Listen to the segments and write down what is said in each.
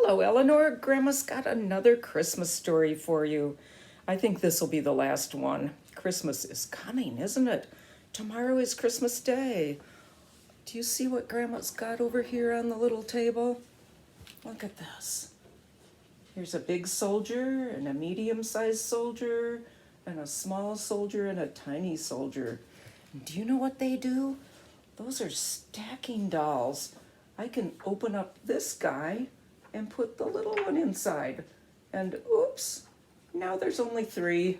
Hello, Eleanor. Grandma's got another Christmas story for you. I think this will be the last one. Christmas is coming, isn't it? Tomorrow is Christmas Day. Do you see what Grandma's got over here on the little table? Look at this. Here's a big soldier and a medium-sized soldier and a small soldier and a tiny soldier. And do you know what they do? Those are stacking dolls. I can open up this guy and put the little one inside. And oops, now there's only 3.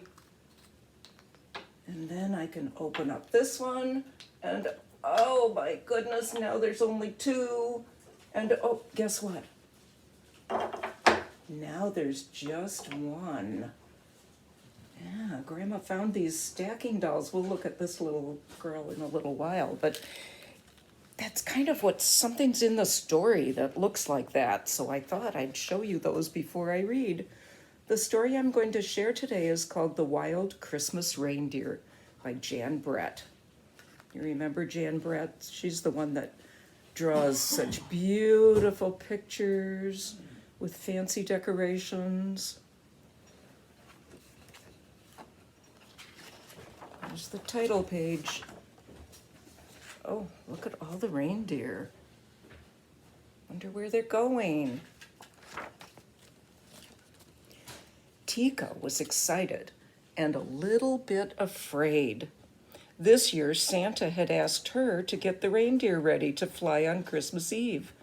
And then I can open up this one and oh my goodness, now there's only 2. And oh, guess what? Now there's just 1. Yeah, Grandma found these stacking dolls. We'll look at this little girl in a little while, but that's kind of what something's in the story that looks like that. So I thought I'd show you those before I read. The story I'm going to share today is called The Wild Christmas Reindeer by Jan Brett. You remember Jan Brett? She's the one that draws such beautiful pictures with fancy decorations. There's the title page. Oh, look at all the reindeer. Wonder where they're going. Teeka was excited and a little bit afraid. This year, Santa had asked her to get the reindeer ready to fly on Christmas Eve.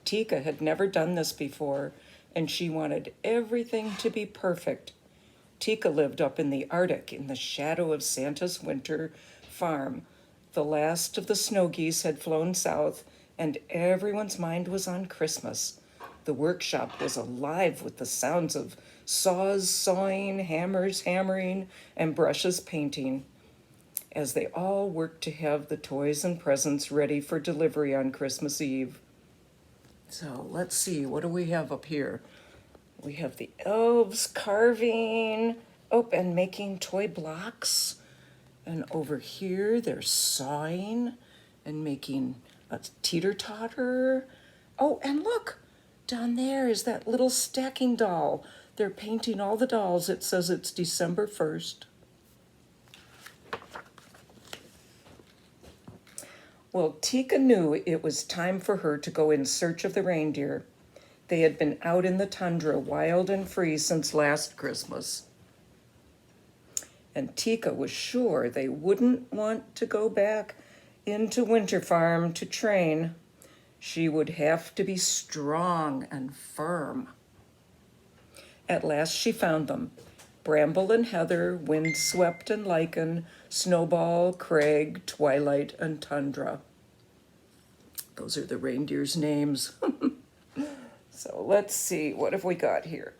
Teeka had never done this before, and she wanted everything to be perfect. Teeka lived up in the Arctic in the shadow of Santa's winter farm. The last of the snow geese had flown south, and everyone's mind was on Christmas. The workshop was alive with the sounds of saws sawing, hammers hammering, and brushes painting, as they all worked to have the toys and presents ready for delivery on Christmas Eve. So let's see, what do we have up here? We have the elves carving, and making toy blocks. And over here, they're sawing and making a teeter-totter. Oh, and look, down there is that little stacking doll. They're painting all the dolls. It says it's December 1st. Well, Teeka knew it was time for her to go in search of the reindeer. They had been out in the tundra, wild and free, since last Christmas. And Teeka was sure they wouldn't want to go back into Winter Farm to train. She would have to be strong and firm. At last she found them. Bramble and Heather, Windswept and Lichen, Snowball, Craig, Twilight, and Tundra. Those are the reindeer's names. So let's see, what have we got here?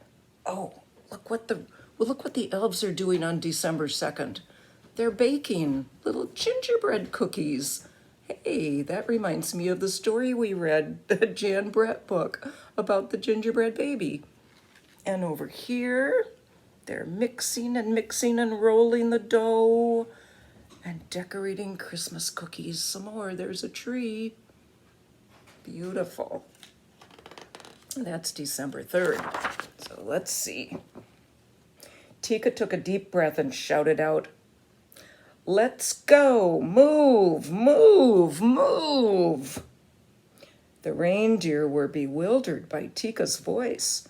Oh, look what the elves are doing on December 2nd. They're baking little gingerbread cookies. Hey, that reminds me of the story we read, the Jan Brett book about the gingerbread baby. And over here, they're mixing and rolling the dough and decorating Christmas cookies some more. There's a tree. Beautiful. That's December 3rd. So let's see. Teeka took a deep breath and shouted out, "Let's go! Move, move, move!" The reindeer were bewildered by Teeka's voice.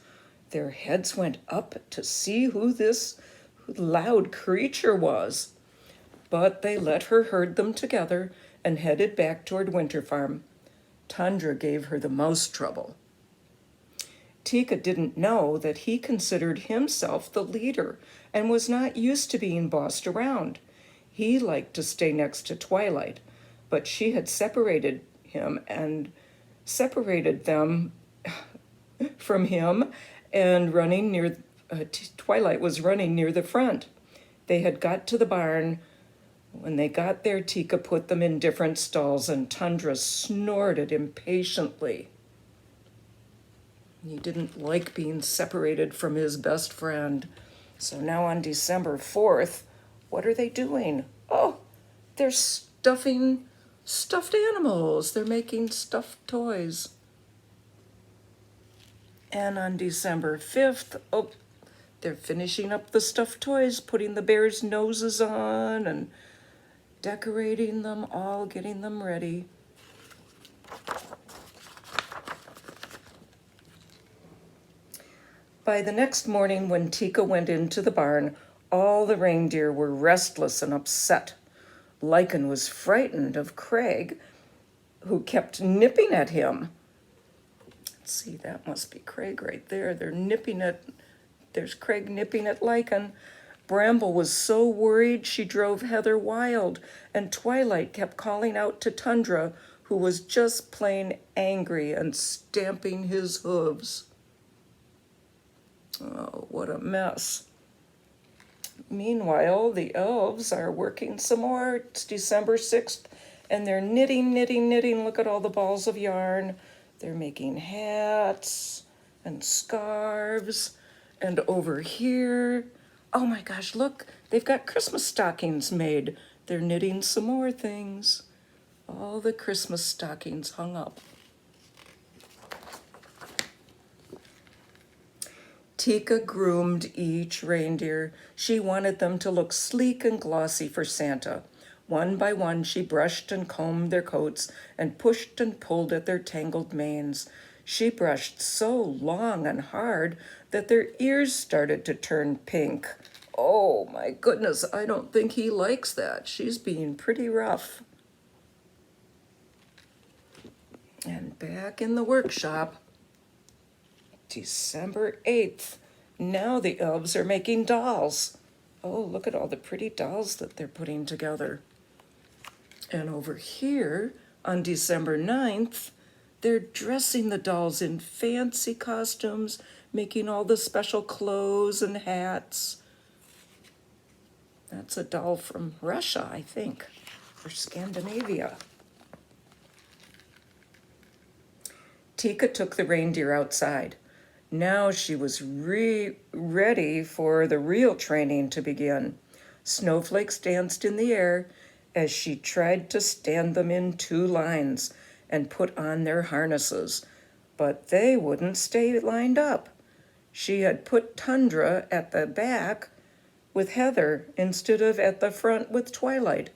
Their heads went up to see who this loud creature was. But they let her herd them together and headed back toward Winter Farm. Tundra gave her the most trouble. Teeka didn't know that he considered himself the leader and was not used to being bossed around. He liked to stay next to Twilight, but she had separated them from him, and Twilight was running near the front. They had got to the barn. When they got there, Teeka put them in different stalls, and Tundra snorted impatiently. He didn't like being separated from his best friend. So now on December 4th, what are they doing? Oh, they're stuffing stuffed animals. They're making stuffed toys. And on December 5th, oh, they're finishing up the stuffed toys, putting the bears' noses on and decorating them, all getting them ready. By the next morning, when Teeka went into the barn, all the reindeer were restless and upset. Lycan was frightened of Craig, who kept nipping at him. Let's see, that must be Craig right there. There's Craig nipping at Lycan. Bramble was so worried she drove Heather wild, and Twilight kept calling out to Tundra, who was just plain angry and stamping his hooves. Oh, what a mess. Meanwhile, the elves are working some more. It's December 6th, and they're knitting, knitting, knitting. Look at all the balls of yarn. They're making hats and scarves. And over here, oh my gosh, look, they've got Christmas stockings made. They're knitting some more things. All the Christmas stockings hung up. Teeka groomed each reindeer. She wanted them to look sleek and glossy for Santa. One by one, she brushed and combed their coats and pushed and pulled at their tangled manes. She brushed so long and hard that their ears started to turn pink. Oh my goodness, I don't think he likes that. She's being pretty rough. And back in the workshop, December 8th. Now the elves are making dolls. Oh, look at all the pretty dolls that they're putting together. And over here, on December 9th, they're dressing the dolls in fancy costumes, making all the special clothes and hats. That's a doll from Russia, I think, or Scandinavia. Teeka took the reindeer outside. Now she was ready for the real training to begin. Snowflakes danced in the air as she tried to stand them in 2 lines and put on their harnesses, but they wouldn't stay lined up. She had put Tundra at the back with Heather instead of at the front with Twilight.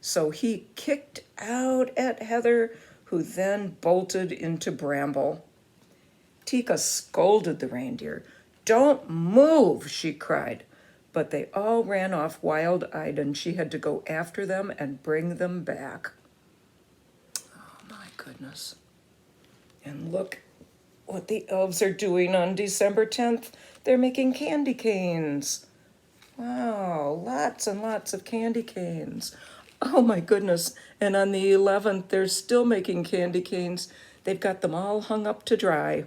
So he kicked out at Heather, who then bolted into Bramble. Teeka scolded the reindeer. "Don't move," she cried. But they all ran off wild-eyed, and she had to go after them and bring them back. Oh my goodness. And look what the elves are doing on December 10th. They're making candy canes. Wow, lots and lots of candy canes. Oh my goodness. And on the 11th, they're still making candy canes. They've got them all hung up to dry.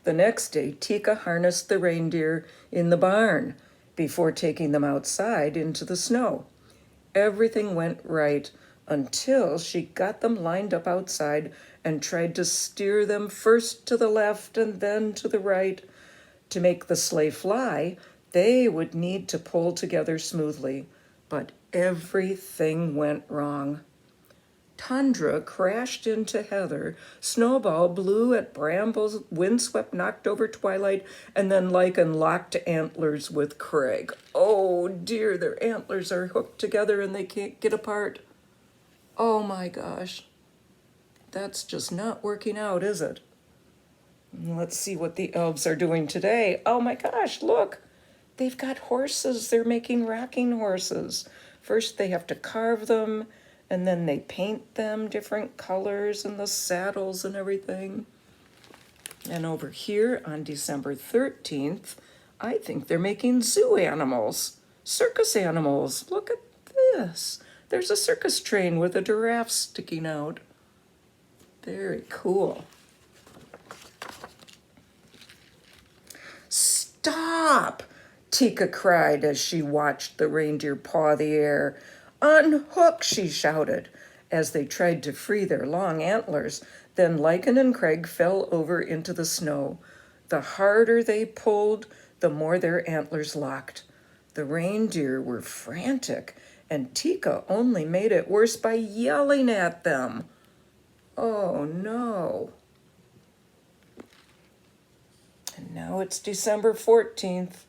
The next day, Teeka harnessed the reindeer in the barn before taking them outside into the snow. Everything went right until she got them lined up outside and tried to steer them first to the left and then to the right. To make the sleigh fly, they would need to pull together smoothly, but everything went wrong. Tundra crashed into Heather, Snowball blew at Brambles, Windswept knocked over Twilight, and then Lycan locked antlers with Craig. Oh dear, their antlers are hooked together and they can't get apart. Oh my gosh. That's just not working out, is it? Let's see what the elves are doing today. Oh my gosh, look. They've got horses. They're making rocking horses. First they have to carve them, and then they paint them different colors and the saddles and everything. And over here on December 13th, I think they're making zoo animals, circus animals. Look at this. There's a circus train with a giraffe sticking out. Very cool. Stop! Teeka cried as she watched the reindeer paw the air. "Unhook!" she shouted as they tried to free their long antlers. Then Lycan and Craig fell over into the snow. The harder they pulled, the more their antlers locked. The reindeer were frantic and Teeka only made it worse by yelling at them. Oh no. And now it's December 14th,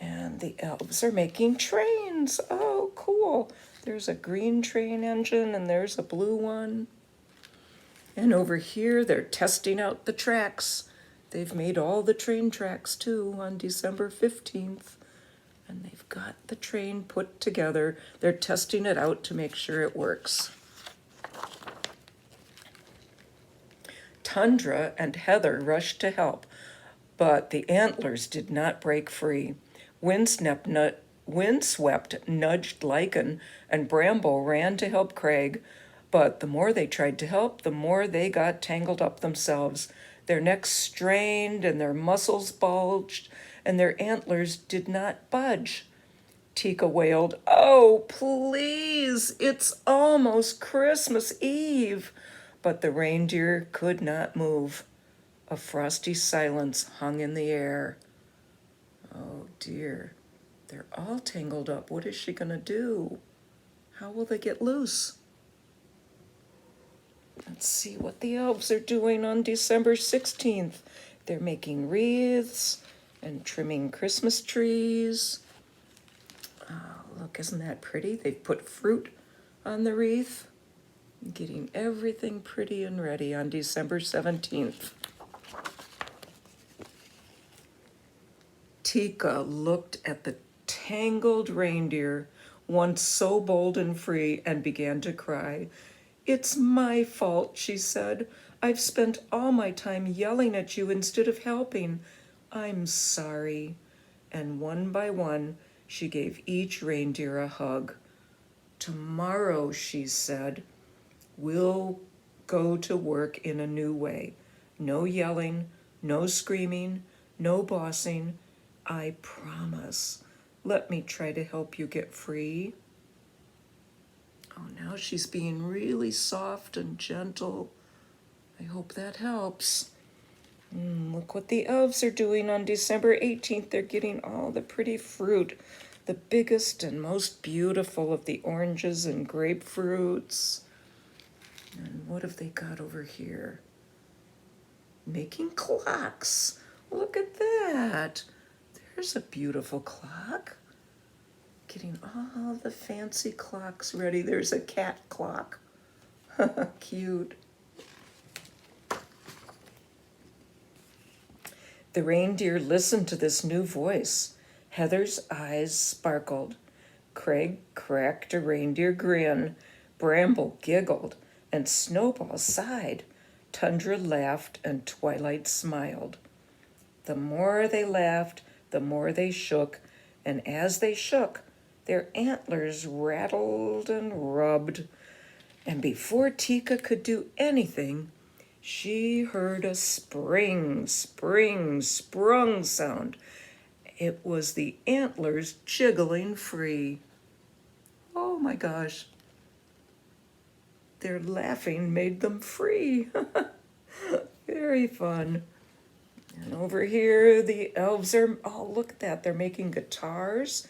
and the elves are making trains. Oh, cool. There's a green train engine, and there's a blue one. And over here, they're testing out the tracks. They've made all the train tracks, too, on December 15th. And they've got the train put together. They're testing it out to make sure it works. Tundra and Heather rushed to help, but the antlers did not break free. Windswept nudged Lichen, and Bramble ran to help Craig. But the more they tried to help, the more they got tangled up themselves. Their necks strained and their muscles bulged, and their antlers did not budge. Teeka wailed, "Oh, please, it's almost Christmas Eve." But the reindeer could not move. A frosty silence hung in the air. Oh dear, they're all tangled up. What is she gonna do? How will they get loose? Let's see what the elves are doing on December 16th. They're making wreaths and trimming Christmas trees. Oh, look, isn't that pretty? They've put fruit on the wreath. Getting everything pretty and ready on December 17th. Teeka looked at the tangled reindeer, once so bold and free, and began to cry. "It's my fault," she said. "I've spent all my time yelling at you instead of helping. I'm sorry." And one by one, she gave each reindeer a hug. "Tomorrow," she said, "we'll go to work in a new way. No yelling, no screaming, no bossing. I promise. Let me try to help you get free." Oh, now she's being really soft and gentle. I hope that helps. Look what the elves are doing on December 18th. They're getting all the pretty fruit, the biggest and most beautiful of the oranges and grapefruits. And what have they got over here? Making clocks. Look at that. There's a beautiful clock. Getting all the fancy clocks ready. There's a cat clock. Cute. The reindeer listened to this new voice. Heather's eyes sparkled. Craig cracked a reindeer grin. Bramble giggled, and Snowball sighed. Tundra laughed, and Twilight smiled. The more they laughed, the more they shook, and as they shook, their antlers rattled and rubbed. And before Teeka could do anything, she heard a spring, sprung sound. It was the antlers jiggling free. Oh my gosh. Their laughing made them free. Very fun. And over here, the elves are, oh, look at that. They're making guitars.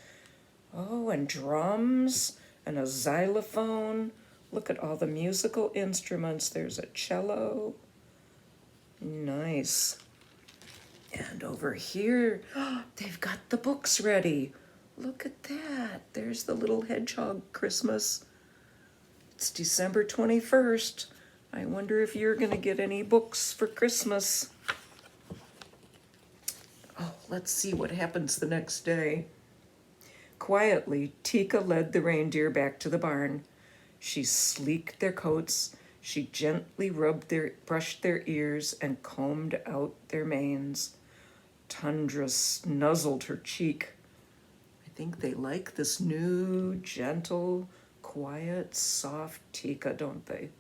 Oh, and drums and a xylophone. Look at all the musical instruments. There's a cello. Nice. And over here, they've got the books ready. Look at that. There's the little hedgehog Christmas. It's December 21st. I wonder if you're going to get any books for Christmas. Oh, let's see what happens the next day. Quietly, Teeka led the reindeer back to the barn. She sleeked their coats. She gently brushed their ears and combed out their manes. Tundra nuzzled her cheek. I think they like this new, gentle, quiet, soft Teeka, don't they?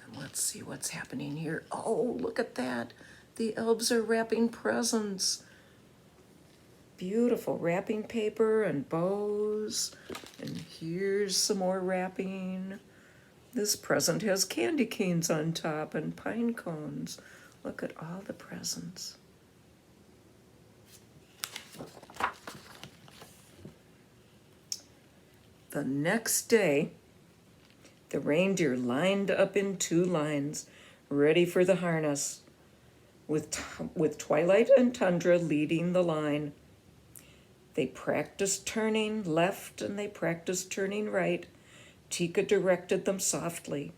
And let's see what's happening here. Oh, look at that. The elves are wrapping presents. Beautiful wrapping paper and bows. And here's some more wrapping. This present has candy canes on top and pine cones. Look at all the presents. The next day, the reindeer lined up in 2 lines, ready for the harness, with Twilight and Tundra leading the line. They practiced turning left and they practiced turning right. Teeka directed them softly.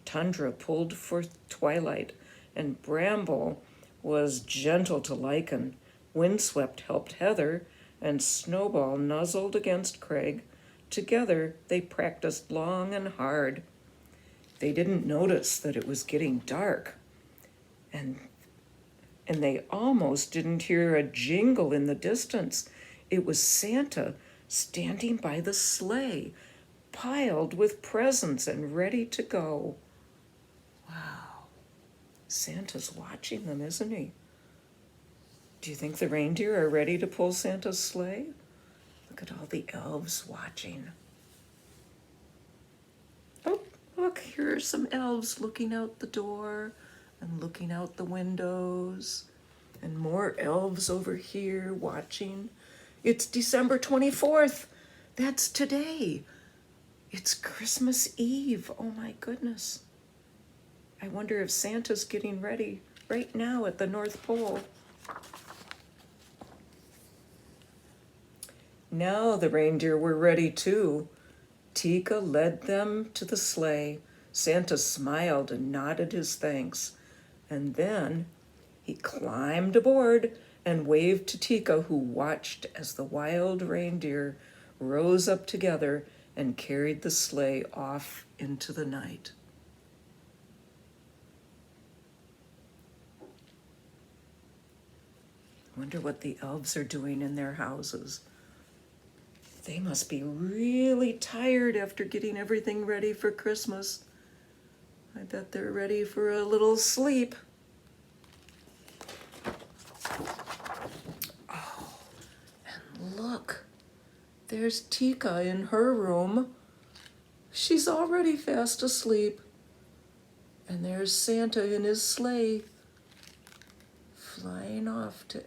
Tundra pulled for Twilight, and Bramble was gentle to Lichen. Windswept helped Heather, and Snowball nuzzled against Craig. Together they practiced long and hard. They didn't notice that it was getting dark, and they almost didn't hear a jingle in the distance. It was Santa standing by the sleigh, piled with presents and ready to go. Wow, Santa's watching them, isn't he? Do you think the reindeer are ready to pull Santa's sleigh? Look at all the elves watching. Oh, look, here are some elves looking out the door and looking out the windows, and more elves over here watching. It's December 24th. That's today. It's Christmas Eve. Oh my goodness. I wonder if Santa's getting ready right now at the North Pole. Now the reindeer were ready too. Teeka led them to the sleigh. Santa smiled and nodded his thanks. And then he climbed aboard and waved to Teeka, who watched as the wild reindeer rose up together and carried the sleigh off into the night. I wonder what the elves are doing in their houses. They must be really tired after getting everything ready for Christmas. I bet they're ready for a little sleep. Oh, and look, there's Teeka in her room. She's already fast asleep. And there's Santa in his sleigh, flying off to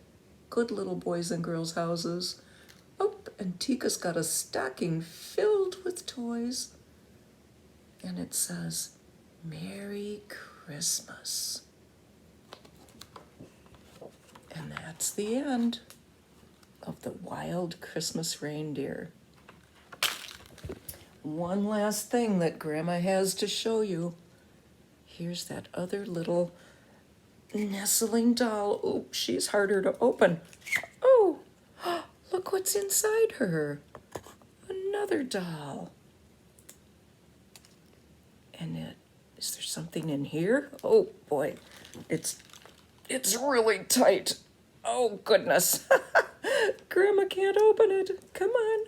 good little boys and girls' houses. Oh, and Teeka's got a stocking filled with toys. And it says, Merry Christmas. And that's the end of the Wild Christmas Reindeer. One last thing that Grandma has to show you. Here's that other little nestling doll. Oh, she's harder to open. Oh, look what's inside her. Another doll. And is there something in here? Oh boy, it's really tight. Oh goodness. Grandma can't open it. Come on,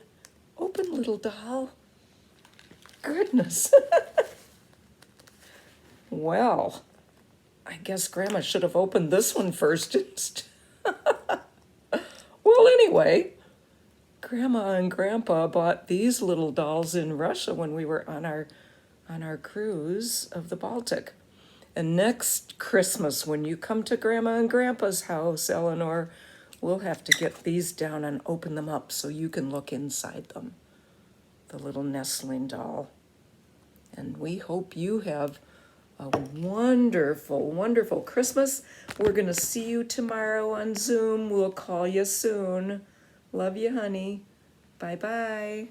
open, little doll. Goodness. Well, I guess Grandma should have opened this one first. Well, anyway, Grandma and Grandpa bought these little dolls in Russia when we were on our cruise of the Baltic. And next Christmas, when you come to Grandma and Grandpa's house, Eleanor, we'll have to get these down and open them up so you can look inside them. The little nestling doll. And we hope you have a wonderful, wonderful Christmas. We're going to see you tomorrow on Zoom. We'll call you soon. Love you, honey. Bye-bye.